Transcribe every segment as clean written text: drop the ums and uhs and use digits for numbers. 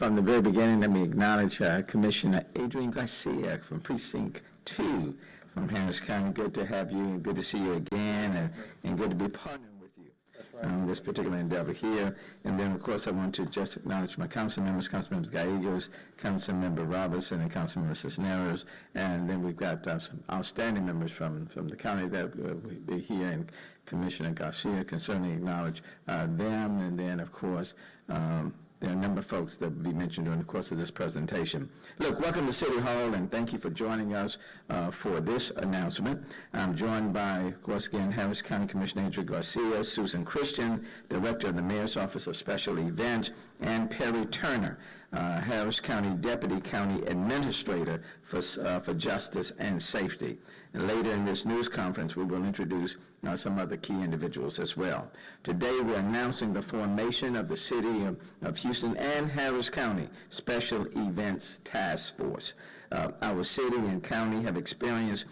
From the very beginning, let me acknowledge Commissioner Adrian Garcia from Precinct 2 from Harris County. Good to have you, and good to see you again, and good to be partnering with you on this particular endeavor here. And then, of course, I want to just acknowledge my council members, Councilmembers Gallegos, Councilmember Robertson, and Councilmember Cisneros. And then we've got some outstanding members from the county that will be here, and Commissioner Garcia can certainly acknowledge them. And then, of course, there are a number of folks that will be mentioned during the course of this presentation. Look, welcome to City Hall, and thank you for joining us for this announcement. I'm joined by, of course, again, Harris County Commissioner Adrian Garcia, Susan Christian, Director of the Mayor's Office of Special Events, and Perry Turner, Harris County Deputy County Administrator for Justice and Safety. And later in this news conference, we will introduce some other key individuals as well. Today, we're announcing the formation of the City of Houston and Harris County Special Events Task Force. Our city and county have experienced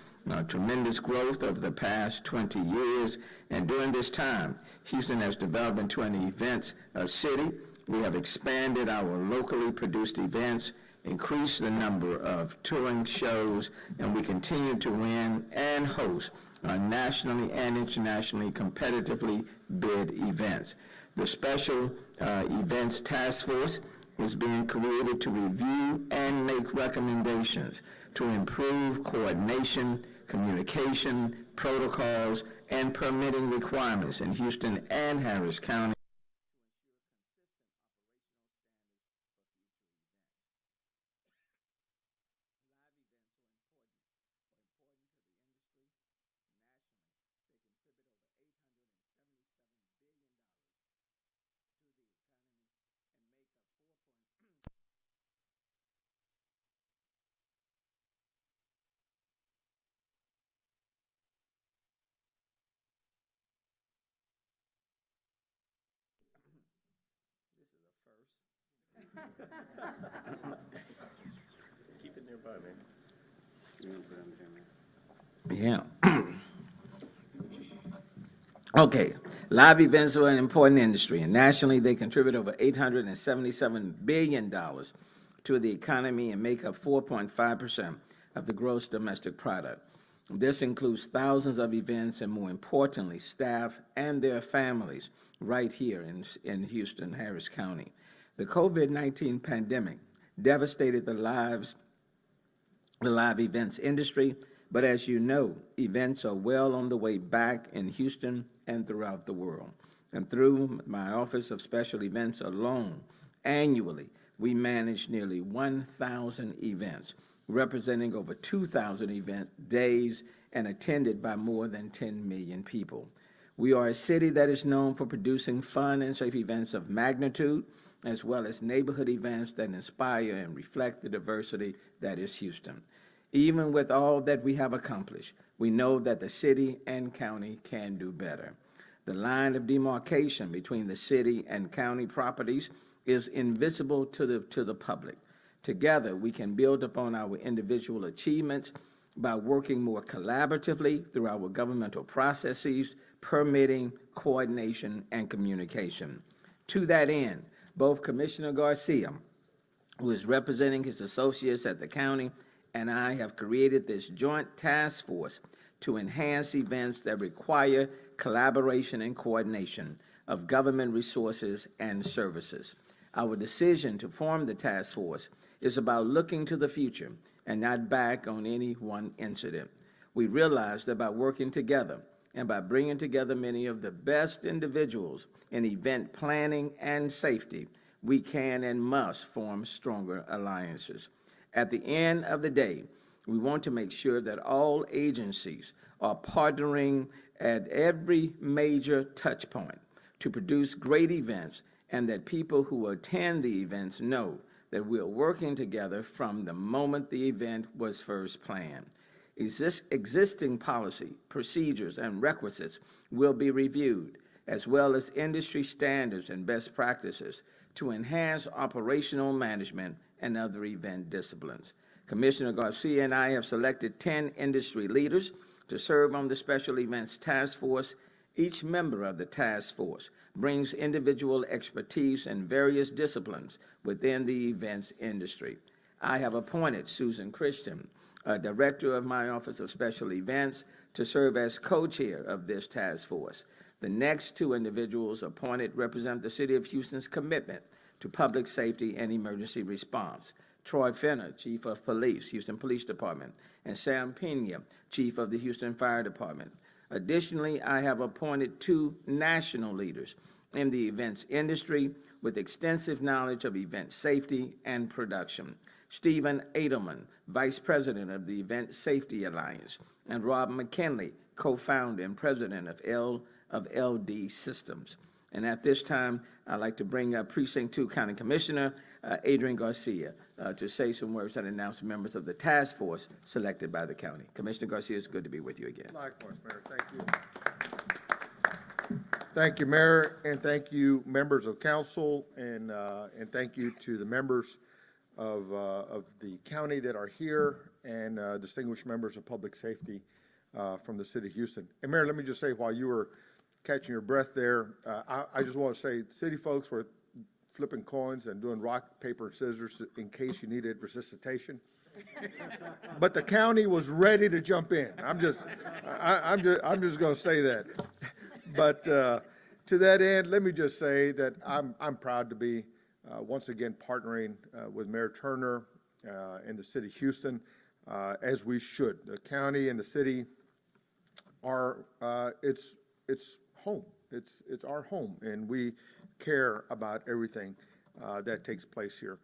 tremendous growth over the past 20 years, and during this time, Houston has developed into an events city. We have expanded our locally produced events, increased the number of touring shows, and we continue to win and host nationally and internationally competitively bid events. The Special Events Task Force is being created to review and make recommendations to improve coordination, communication, protocols, and permitting requirements in Houston and Harris County. Keep it nearby, man. Yeah. Okay. Live events are an important industry, and nationally they contribute over $877 billion to the economy and make up 4.5% of the gross domestic product. This includes thousands of events and, more importantly, staff and their families right here in Houston, Harris County. The COVID-19 pandemic devastated the live events industry, but as you know, events are well on the way back in Houston and throughout the world. And through my Office of Special Events alone, annually, we manage nearly 1,000 events, representing over 2,000 event days and attended by more than 10 million people. We are a city that is known for producing fun and safe events of magnitude, as well as neighborhood events that inspire and reflect the diversity that is Houston. Even with all that we have accomplished, we know that the city and county can do better. The line of demarcation between the city and county properties is invisible to the public. Together, we can build upon our individual achievements by working more collaboratively through our governmental processes, permitting, coordination, and communication. To that end, both Commissioner Garcia, who is representing his associates at the county, and I have created this joint task force to enhance events that require collaboration and coordination of government resources and services. Our decision to form the task force is about looking to the future and not back on any one incident. We realize that by working together and by bringing together many of the best individuals in event planning and safety, we can and must form stronger alliances. At the end of the day, we want to make sure that all agencies are partnering at every major touch point to produce great events, and that people who attend the events know that we are working together from the moment the event was first planned. Existing policy, procedures, and requisites will be reviewed, as well as industry standards and best practices to enhance operational management and other event disciplines. Commissioner Garcia and I have selected 10 industry leaders to serve on the Special Events Task Force. Each member of the task force brings individual expertise in various disciplines within the events industry. I have appointed Susan Christian, Director of my Office of Special Events, to serve as co-chair of this task force. The next two individuals appointed represent the City of Houston's commitment to public safety and emergency response. Troy Fenner, Chief of Police, Houston Police Department, and Sam Pena, Chief of the Houston Fire Department. Additionally, I have appointed two national leaders in the events industry with extensive knowledge of event safety and production. Stephen Adelman, Vice President of the Event Safety Alliance, and Rob McKinley, co-founder and president of LD Systems. And at this time, I'd like to bring up Precinct 2 County Commissioner Adrian Garcia to say some words and announce members of the task force selected by the county. Commissioner Garcia, it's good to be with you again. Likewise, Mayor. Thank you. Thank you, Mayor, and thank you, members of council, and thank you to the members of the county that are here, and distinguished members of public safety from the city of Houston. And Mayor, let me just say, while you were catching your breath there, I just want to say, city folks were flipping coins and doing rock, paper, and scissors in case you needed resuscitation. But the county was ready to jump in. I'm just going to say that. But to that end, let me just say that I'm proud to be once again partnering with Mayor Turner and the city of Houston, as we should. The county and the city are it's home. It's our home, and we care about everything that takes place here.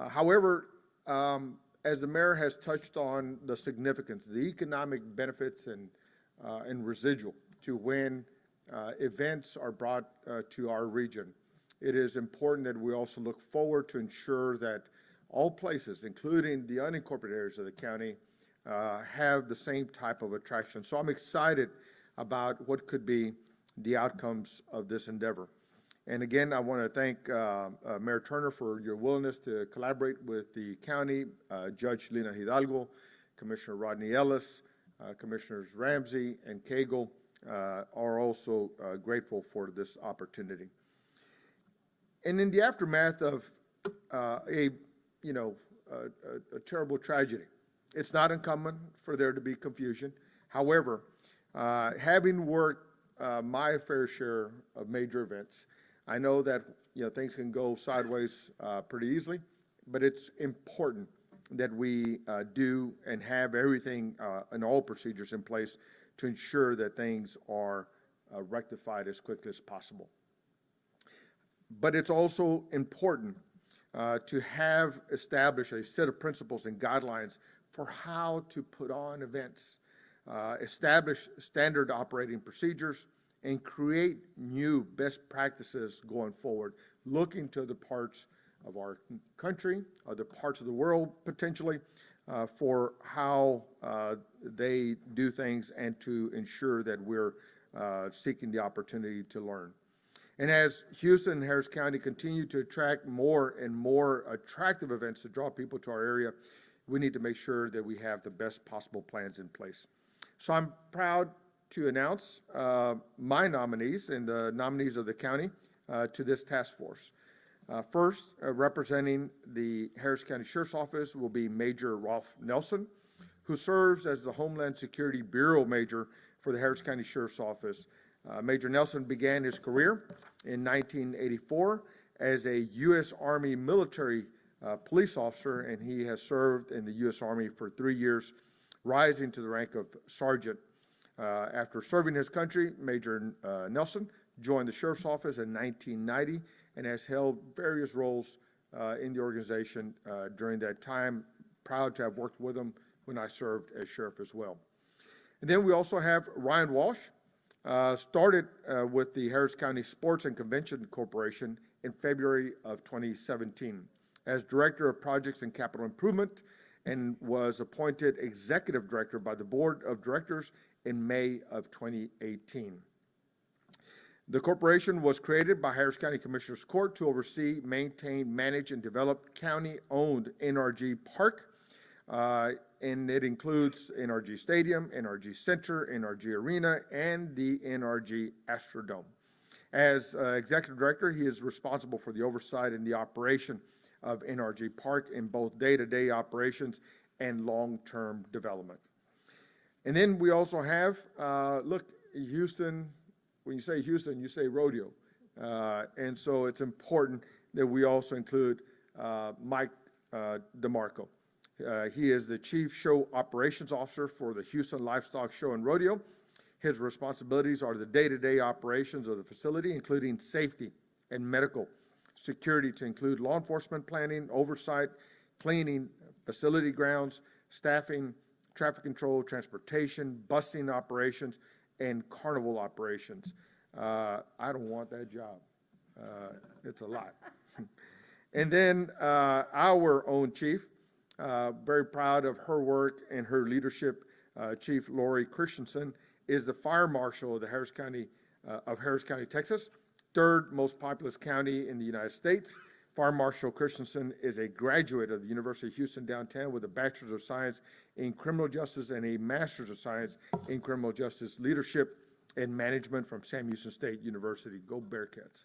However, as the mayor has touched on the significance, the economic benefits and residual to when events are brought to our region, it is important that we also look forward to ensure that all places, including the unincorporated areas of the county, have the same type of attraction. So I'm excited about what could be the outcomes of this endeavor. And again, I want to thank Mayor Turner for your willingness to collaborate with the county, Judge Lina Hidalgo, Commissioner Rodney Ellis, Commissioners Ramsey and Cagle are also grateful for this opportunity. And in the aftermath of a terrible tragedy, it's not uncommon for there to be confusion. However, having worked my fair share of major events, I know that things can go sideways pretty easily, but it's important that we do and have everything and all procedures in place to ensure that things are rectified as quickly as possible. But it's also important to have established a set of principles and guidelines for how to put on events, establish standard operating procedures, and create new best practices going forward, looking to the parts of our country, other parts of the world potentially, for how they do things, and to ensure that we're seeking the opportunity to learn. And as Houston and Harris County continue to attract more and more attractive events to draw people to our area, we need to make sure that we have the best possible plans in place. So I'm proud to announce my nominees and the nominees of the county to this task force. First, representing the Harris County Sheriff's Office will be Major Rolf Nelson, who serves as the Homeland Security Bureau Major for the Harris County Sheriff's Office. Major Nelson began his career in 1984 as a U.S. Army military police officer, and he has served in the U.S. Army for 3 years, rising to the rank of sergeant. After serving his country, Major Nelson joined the Sheriff's Office in 1990 and has held various roles in the organization during that time. Proud to have worked with him when I served as sheriff as well. And then we also have Ryan Walsh, started with the Harris County Sports and Convention Corporation in February of 2017 as Director of Projects and Capital Improvement, and was appointed Executive Director by the Board of Directors in May of 2018. The corporation was created by Harris County Commissioners Court to oversee, maintain, manage, and develop county-owned NRG Park, And it includes NRG Stadium, NRG Center, NRG Arena, and the NRG Astrodome. As Executive Director, he is responsible for the oversight and the operation of NRG Park in both day-to-day operations and long-term development. And then we also have, look, Houston, when you say Houston, you say rodeo. And so it's important that we also include Mike DeMarco. He is the Chief Show Operations Officer for the Houston Livestock Show and Rodeo. His responsibilities are the day-to-day operations of the facility, including safety and medical security, to include law enforcement planning, oversight, cleaning, facility grounds, staffing, traffic control, transportation, busing operations, and carnival operations. I don't want that job. It's a lot. And then our own chief, very proud of her work and her leadership, Chief Lori Christensen, is the fire marshal of the Harris County, Texas, third most populous county in the United States. Fire Marshal Christensen is a graduate of the University of Houston downtown with a Bachelor's of Science in Criminal Justice and a Master's of Science in Criminal Justice Leadership and Management from Sam Houston State University. Go Bearcats.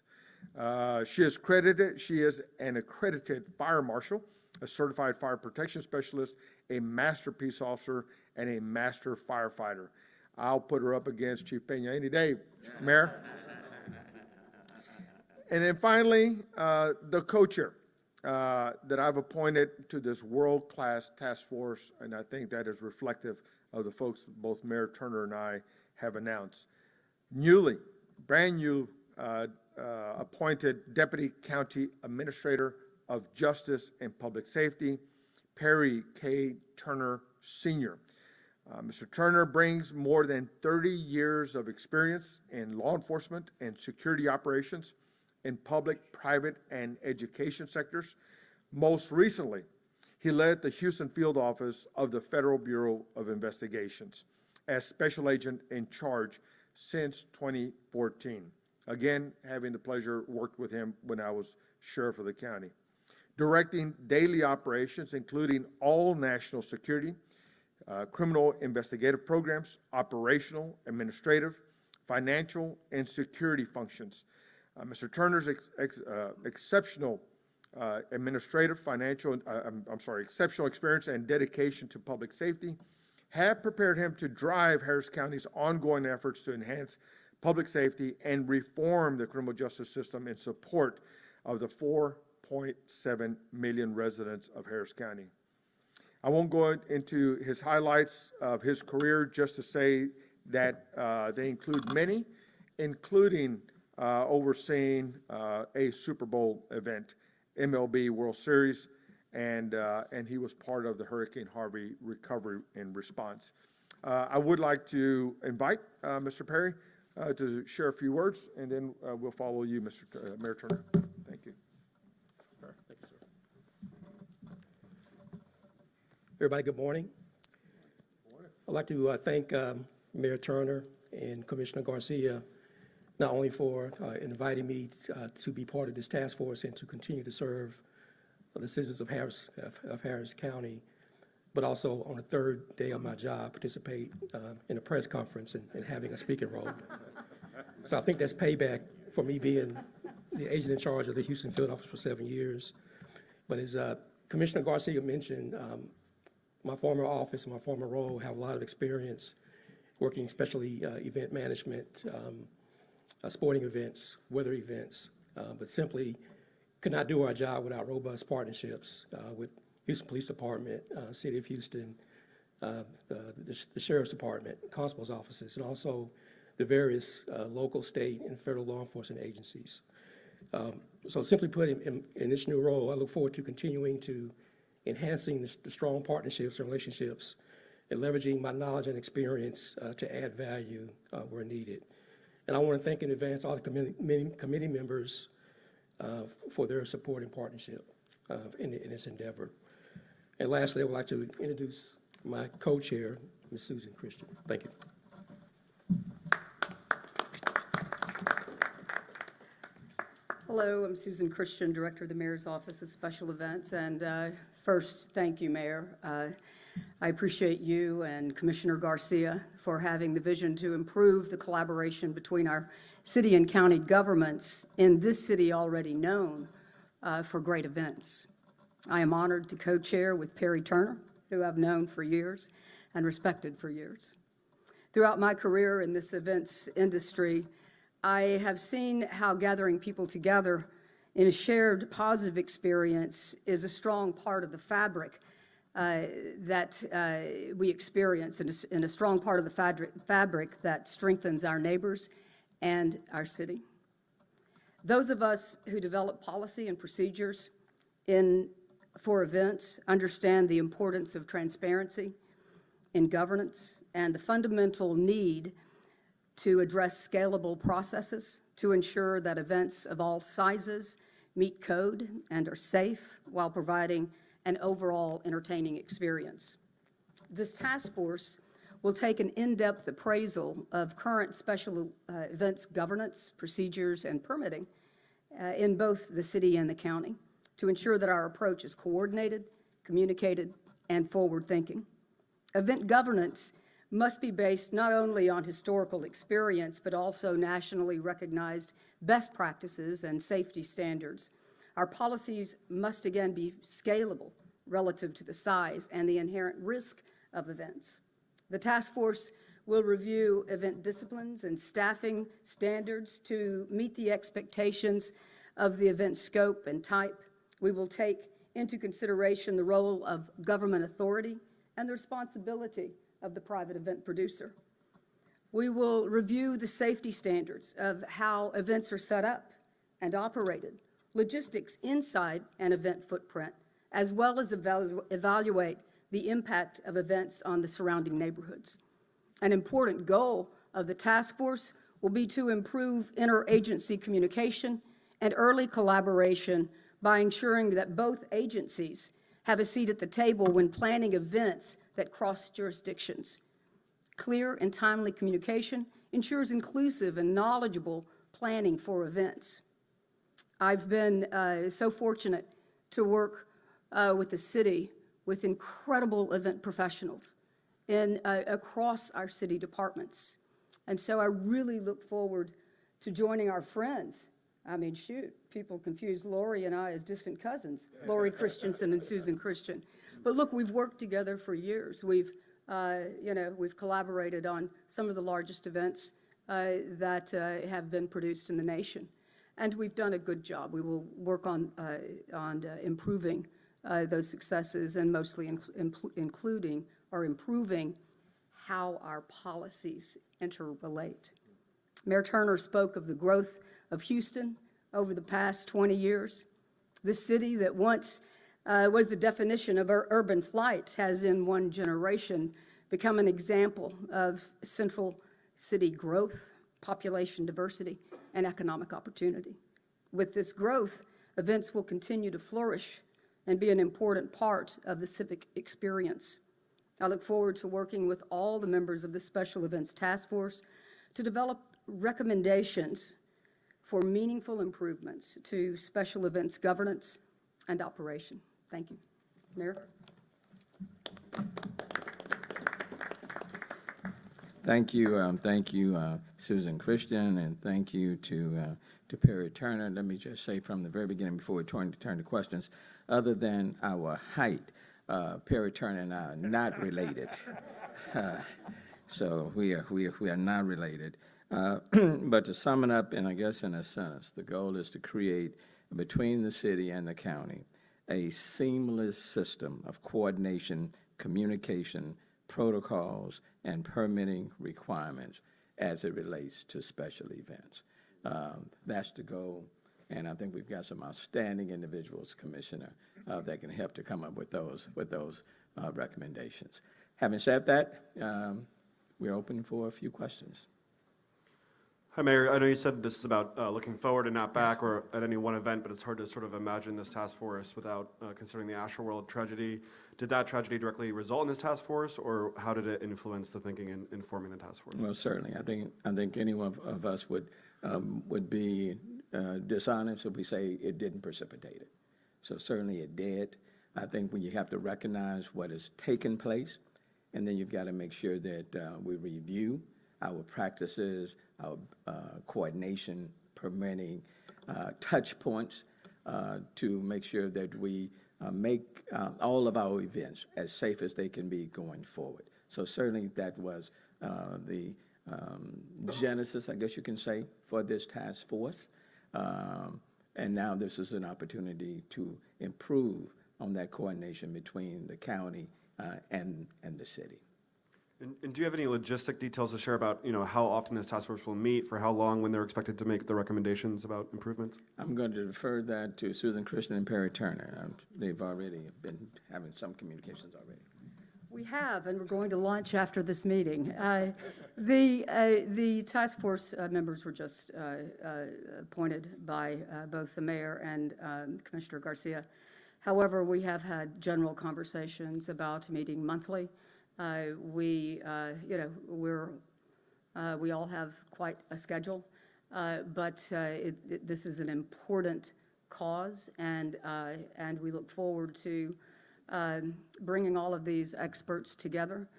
She is an accredited fire marshal, a certified fire protection specialist, a master peace officer, and a master firefighter. I'll put her up against Chief Peña any day, Mayor. And then finally, the co-chair that I've appointed to this world-class task force, and I think that is reflective of the folks both Mayor Turner and I have announced. Brand new, appointed Deputy County Administrator of Justice and Public Safety, Perry K. Turner Sr. Mr. Turner brings more than 30 years of experience in law enforcement and security operations in public, private, and education sectors. Most recently, he led the Houston field office of the Federal Bureau of Investigations as special agent in charge since 2014. Again, having the pleasure worked with him when I was sheriff of the county. Directing daily operations, including all national security, criminal investigative programs, operational, administrative, financial, and security functions. Mr. Turner's exceptional exceptional experience and dedication to public safety have prepared him to drive Harris County's ongoing efforts to enhance public safety and reform the criminal justice system in support of the 4.7 million residents of Harris County. I won't go into his highlights of his career, just to say that they include many, including overseeing a Super Bowl event, MLB World Series, and he was part of the Hurricane Harvey recovery and response. I would like to invite Mr. Perry to share a few words, and then we'll follow you, Mayor Turner. Thank you. Thank you, sir. Everybody, good morning. I'd like to thank Mayor Turner and Commissioner Garcia not only for inviting me to be part of this task force and to continue to serve the citizens of Harris County, but also on the third day of my job, participate in a press conference and having a speaking role. So I think that's payback for me being the agent in charge of the Houston field office for 7 years. But as Commissioner Garcia mentioned, my former office and my former role have a lot of experience working, especially event management, sporting events, weather events, but simply could not do our job without robust partnerships with Houston Police Department, City of Houston, the Sheriff's Department, Constable's offices, and also the various local, state, and federal law enforcement agencies. So simply put, in this new role, I look forward to continuing to enhancing the strong partnerships and relationships and leveraging my knowledge and experience to add value where needed. And I want to thank in advance all the committee members for their support and partnership in this endeavor. And lastly, I would like to introduce my co-chair, Ms. Susan Christian. Thank you. Hello, I'm Susan Christian, Director of the Mayor's Office of Special Events, and First, thank you, Mayor. I appreciate you and Commissioner Garcia for having the vision to improve the collaboration between our city and county governments in this city already known for great events. I am honored to co-chair with Perry Turner, who I've known for years and respected for years. Throughout my career in this events industry, I have seen how gathering people together in a shared positive experience is a strong part of the fabric that we experience, and a strong part of the fabric that strengthens our neighbors and our city. Those of us who develop policy and procedures for events understand the importance of transparency in governance and the fundamental need to address scalable processes to ensure that events of all sizes meet code and are safe while providing an overall entertaining experience. This task force will take an in-depth appraisal of current special events governance, procedures, and permitting in both the city and the county to ensure that our approach is coordinated, communicated, and forward-thinking. Event governance must be based not only on historical experience, but also nationally recognized best practices and safety standards. Our policies must again be scalable relative to the size and the inherent risk of events. The task force will review event disciplines and staffing standards to meet the expectations of the event scope and type. We will take into consideration the role of government authority and the responsibility of the private event producer. We will review the safety standards of how events are set up and operated, logistics inside an event footprint, as well as evaluate the impact of events on the surrounding neighborhoods. An important goal of the task force will be to improve interagency communication and early collaboration by ensuring that both agencies have a seat at the table when planning events that cross jurisdictions. Clear and timely communication ensures inclusive and knowledgeable planning for events. I've been so fortunate to work with the city with incredible event professionals across our city departments. And so I really look forward to joining our friends. I mean, shoot, people confuse Lori and I as distant cousins, Lori Christensen and Susan Christian. But look, we've worked together for years. We've collaborated on some of the largest events that have been produced in the nation. And we've done a good job. We will work on improving those successes, and mostly including or improving how our policies interrelate. Mayor Turner spoke of the growth of Houston over the past 20 years. This city that once was the definition of urban flight has in one generation become an example of central city growth, population diversity, and economic opportunity. With this growth, events will continue to flourish and be an important part of the civic experience. I look forward to working with all the members of the Special Events Task Force to develop recommendations for meaningful improvements to special events governance and operation. Thank you. Mayor? Thank you, Susan Christian, and thank you to Perry Turner. Let me just say from the very beginning, before we turn to questions, other than our height, Perry Turner and I are not related. So we are not related. But to sum it up, and I guess in a sentence, the goal is to create, between the city and the county, a seamless system of coordination, communication, protocols, and permitting requirements as it relates to special events. That's the goal, and I think we've got some outstanding individuals, Commissioner, that can help to come up with those recommendations. Having said that, we're open for a few questions. Hi, Mayor. I know you said this is about looking forward and not back or at any one event, but it's hard to sort of imagine this task force without considering the Astroworld tragedy. Did that tragedy directly result in this task force, or how did it influence the thinking in forming the task force? Well, certainly. I think any one of us would be dishonest if we say it didn't precipitate it. So certainly it did. I think when you have to recognize what has taken place, and then you've got to make sure that we review our practices, our coordination, permitting, touch points to make sure that we make all of our events as safe as they can be going forward. So certainly that was the genesis, I guess you can say, for this task force. And now this is an opportunity to improve on that coordination between the county and the city. And do you have any logistic details to share about, how often this task force will meet, for how long, when they're expected to make the recommendations about improvements? I'm going to defer that to Susan Christian and Perry Turner. They've already been having some communications already. We have, and we're going to lunch after this meeting. The task force members were just appointed by both the mayor and Commissioner Garcia. However, we have had general conversations about meeting monthly. We all have quite a schedule, but this is an important cause, and we look forward to bringing all of these experts together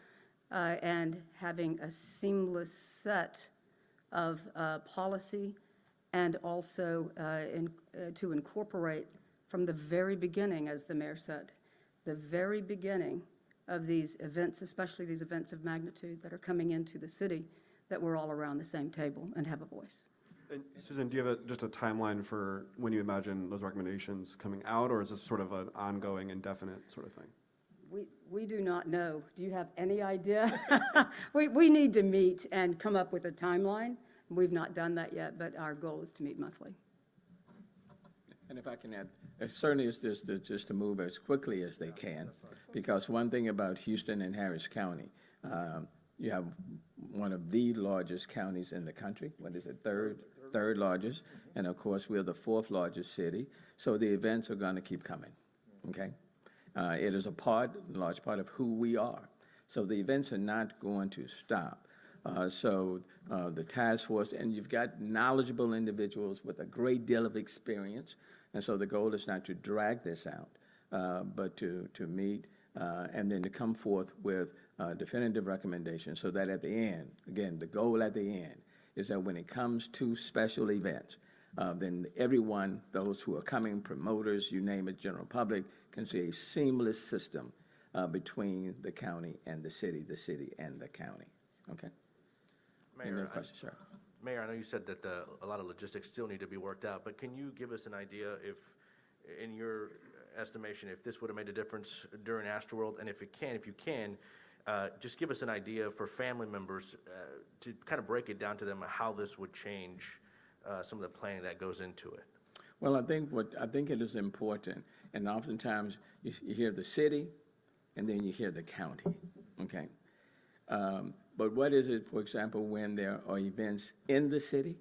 and having a seamless set of policy, and also to incorporate from the very beginning, as the mayor said, the very beginning of these events, especially these events of magnitude that are coming into the city, that we're all around the same table and have a voice. And Susan, do you have just a timeline for when you imagine those recommendations coming out, or is this sort of an ongoing, indefinite sort of thing? We do not know. Do you have any idea? We need to meet and come up with a timeline. We've not done that yet, but our goal is to meet monthly. And if I can add, it certainly is just to move as quickly as they can, because one thing about Houston and Harris County, you have one of the largest counties in the country. What is it, third largest? And of course, we're the fourth largest city, so the events are going to keep coming, okay? It is a large part of who we are. So the events are not going to stop. So the task force, and you've got knowledgeable individuals with a great deal of experience, and so the goal is not to drag this out, but to meet and then to come forth with definitive recommendations, so that at the end, again, the goal at the end is that when it comes to special events, then everyone, those who are coming, promoters, you name it, general public, can see a seamless system between the county and the city and the county. Okay? Any other questions, sir? Mayor, I know you said that a lot of logistics still need to be worked out, but can you give us an idea if, in your estimation, if this would have made a difference during Astroworld, and if you can, just give us an idea for family members to kind of break it down to them how this would change some of the planning that goes into it. Well, I think it is important, and oftentimes you hear the city, and then you hear the county. Okay. But what is it, for example, when there are events in the city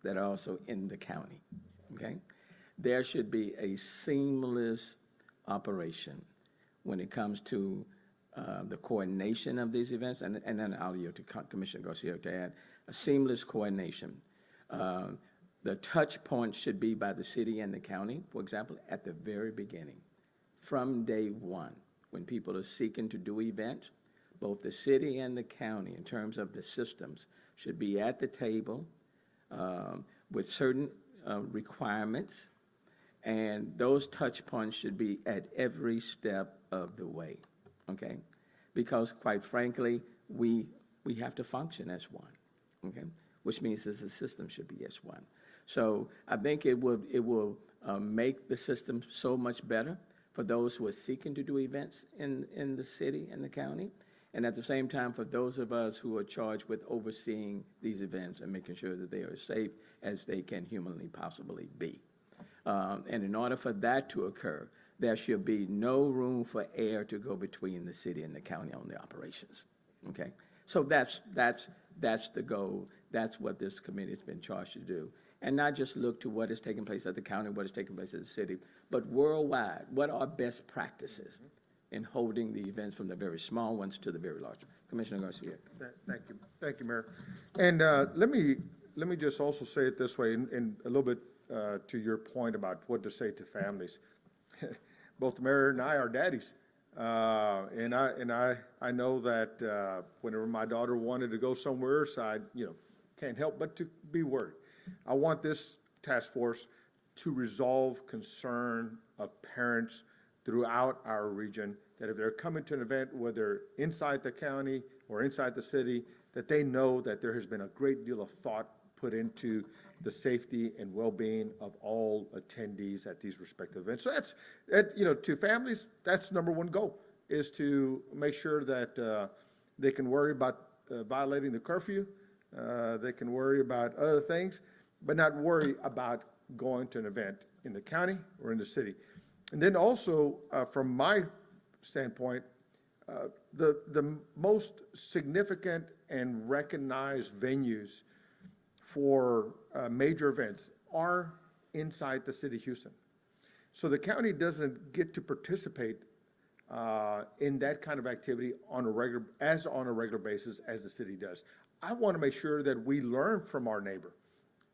that are also in the county, okay? There should be a seamless operation when it comes to the coordination of these events, and then I'll yield to Commissioner Garcia to add a seamless coordination. The touch points should be by the city and the county, for example, at the very beginning, from day one, when people are seeking to do events. Both the city and the county, in terms of the systems, should be at the table with certain requirements, and those touch points should be at every step of the way, okay? Because quite frankly, we have to function as one, okay? Which means that the system should be as one. So I think it will make the system so much better for those who are seeking to do events in the city and the county, and at the same time for those of us who are charged with overseeing these events and making sure that they are as safe as they can humanly possibly be. And in order for that to occur, there should be no room for air to go between the city and the county on the operations, okay? So that's the goal. That's what this committee has been charged to do. And not just look to what is taking place at the county, what is taking place at the city, but worldwide, what are best practices in holding the events from the very small ones to the very large. Commissioner Garcia. Thank you, Mayor. And let me just also say it this way, and a little bit to your point about what to say to families. both the mayor and I are daddies. I know that whenever my daughter wanted to go somewhere, so I, can't help but to be worried. I want this task force to resolve concern of parents throughout our region, that if they're coming to an event, whether inside the county or inside the city, that they know that there has been a great deal of thought put into the safety and well-being of all attendees at these respective events. So to families, that's number one goal, is to make sure that they can worry about violating the curfew, they can worry about other things, but not worry about going to an event in the county or in the city. And then also, from my standpoint, the most significant and recognized venues for major events are inside the city of Houston. So the county doesn't get to participate in that kind of activity on a regular basis as the city does. I want to make sure that we learn from our neighbor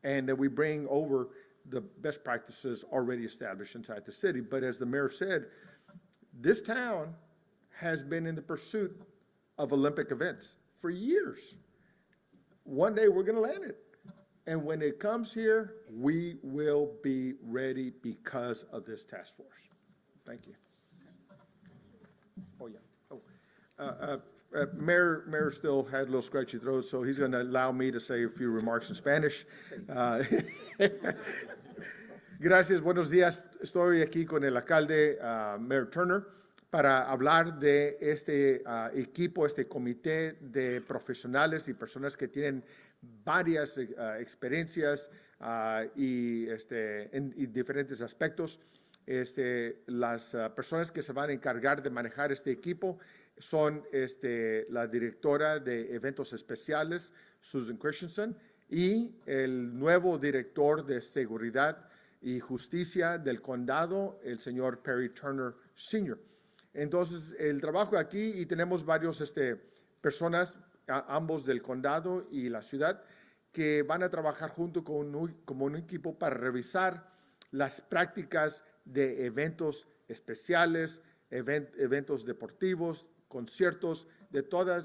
and that we bring over the best practices already established inside the city. But as the mayor said, this town has been in the pursuit of Olympic events for years. One day we're going to land it. And when it comes here, we will be ready because of this task force. Thank you. Oh, yeah. Mayor still had a little scratchy throat, so he's going to allow me to say a few remarks in Spanish. Gracias, buenos días. Estoy aquí con el alcalde, Mayor Turner, para hablar de este equipo, este comité de profesionales y personas que tienen varias experiencias en diferentes aspectos. Las personas que se van a encargar de manejar este equipo son la directora de eventos especiales, Susan Christensen, y el nuevo director de seguridad y justicia del condado, el señor Perry Turner Sr. Entonces, el trabajo aquí, y tenemos varios personas, ambos del condado y la ciudad, que van a trabajar junto como un equipo para revisar las prácticas de eventos especiales, eventos deportivos, conciertos,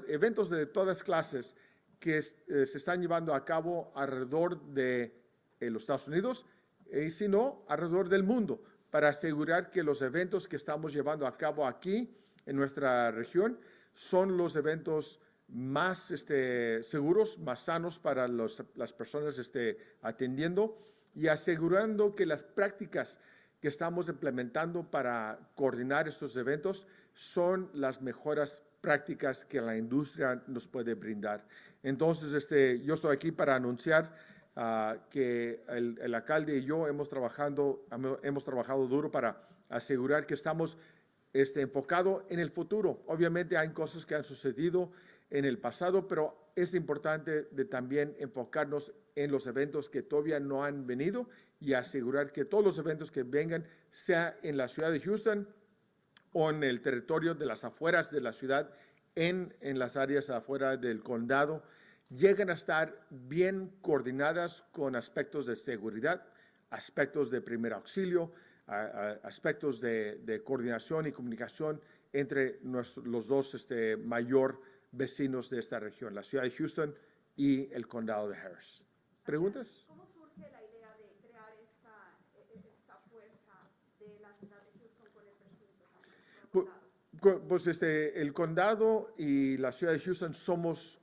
eventos de todas clases que se están llevando a cabo alrededor de los Estados Unidos y si no, alrededor del mundo, para asegurar que los eventos que estamos llevando a cabo aquí en nuestra región son los eventos más seguros, más sanos para las personas atendiendo y asegurando que las prácticas que estamos implementando para coordinar estos eventos son las mejores prácticas que la industria nos puede brindar. Entonces, yo estoy aquí para anunciar que el alcalde y yo hemos trabajado duro para asegurar que estamos enfocados en el futuro. Obviamente hay cosas que han sucedido en el pasado, pero es importante también enfocarnos en los eventos que todavía no han venido y asegurar que todos los eventos que vengan, sea en la ciudad de Houston o en el territorio de las afueras de la ciudad, en las áreas afuera del condado, lleguen a estar bien coordinadas con aspectos de seguridad, aspectos de primer auxilio, aspectos de coordinación y comunicación entre los dos mayor vecinos de esta región, la ciudad de Houston y el condado de Harris. ¿Preguntas? ¿Cómo surge la idea de crear esta fuerza de la ciudad de Houston con el precinto? Pues el condado y la ciudad de Houston somos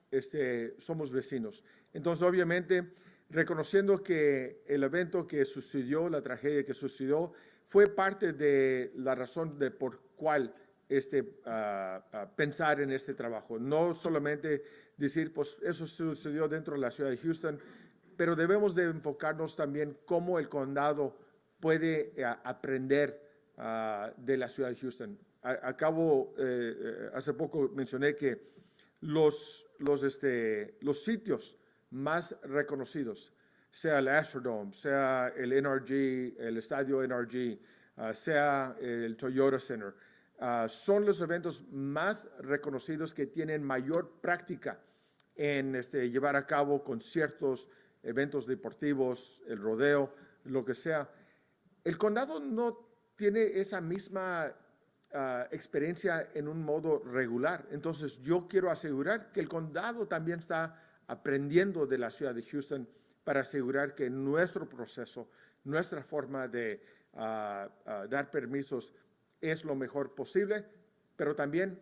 vecinos. Entonces, obviamente, reconociendo que el evento que sucedió, la tragedia que sucedió, fue parte de la razón de por cuál pensar en este trabajo. No solamente decir, pues eso sucedió dentro de la ciudad de Houston, pero debemos de enfocarnos también cómo el condado puede aprender de la ciudad de Houston. Hace poco mencioné que los sitios más reconocidos, sea el Astrodome, sea el NRG, el estadio NRG, sea el Toyota Center, son los eventos más reconocidos que tienen mayor práctica en llevar a cabo conciertos, eventos deportivos, el rodeo, lo que sea. El condado no tiene esa misma experiencia en un modo regular. Entonces, yo quiero asegurar que el condado también está aprendiendo de la ciudad de Houston para asegurar que nuestro proceso, nuestra forma de dar permisos es lo mejor posible, pero también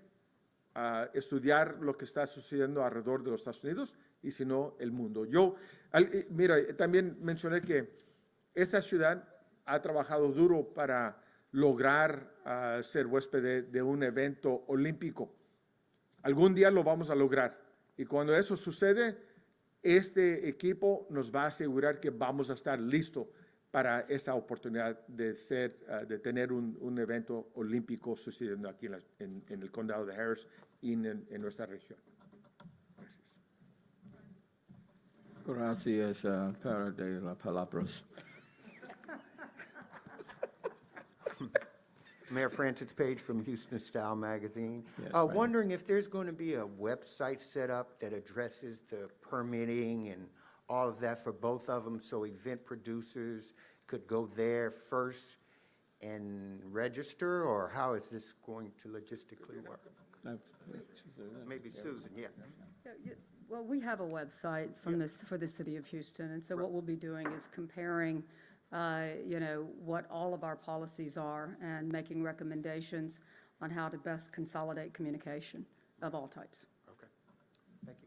estudiar lo que está sucediendo alrededor de los Estados Unidos y si no, el mundo. Mira, también mencioné que esta ciudad ha trabajado duro para lograr ser huésped de un evento olímpico. Algún día lo vamos a lograr. Y cuando eso sucede, este equipo nos va a asegurar que vamos a estar listos para esa oportunidad de tener un evento olímpico sucediendo aquí en el condado de Harris y en nuestra región. Gracias, para de las palabras. Mayor Francis Page from Houston Style Magazine. Yes, Frank. Wondering if there's going to be a website set up that addresses the permitting and all of that for both of them, so event producers could go there first and register, or how is this going to logistically work? Maybe Susan, yeah. Well, we have a website for the city of Houston, and so what we'll be doing is comparing, what all of our policies are and making recommendations on how to best consolidate communication of all types. Okay, thank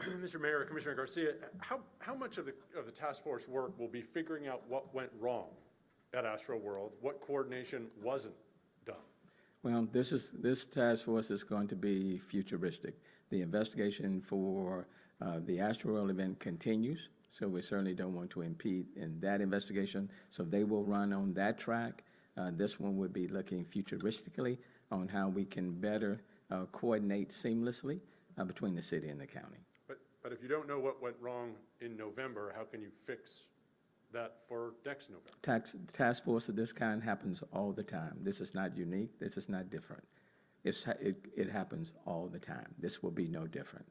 you. Mr. Mayor, Commissioner Garcia, how much of the task force work will be figuring out what went wrong at Astroworld, what coordination wasn't done? Well, this task force is going to be futuristic. The investigation for the Astroworld event continues, so we certainly don't want to impede in that investigation. So they will run on that track. This one would be looking futuristically on how we can better coordinate seamlessly between the city and the county. But if you don't know what went wrong in November, how can you fix that for next November? Task force of this kind happens all the time. This is not unique. This is not different. It happens all the time. This will be no different.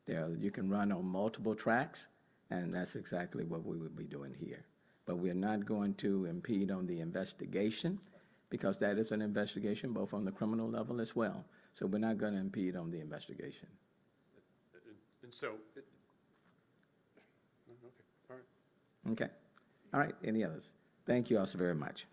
You can run on multiple tracks, and that's exactly what we would be doing here. But we're not going to impede on the investigation, because that is an investigation both on the criminal level as well. So we're not going to impede on the investigation. And so, okay, all right. Okay. All right. Any others? Thank you all so very much.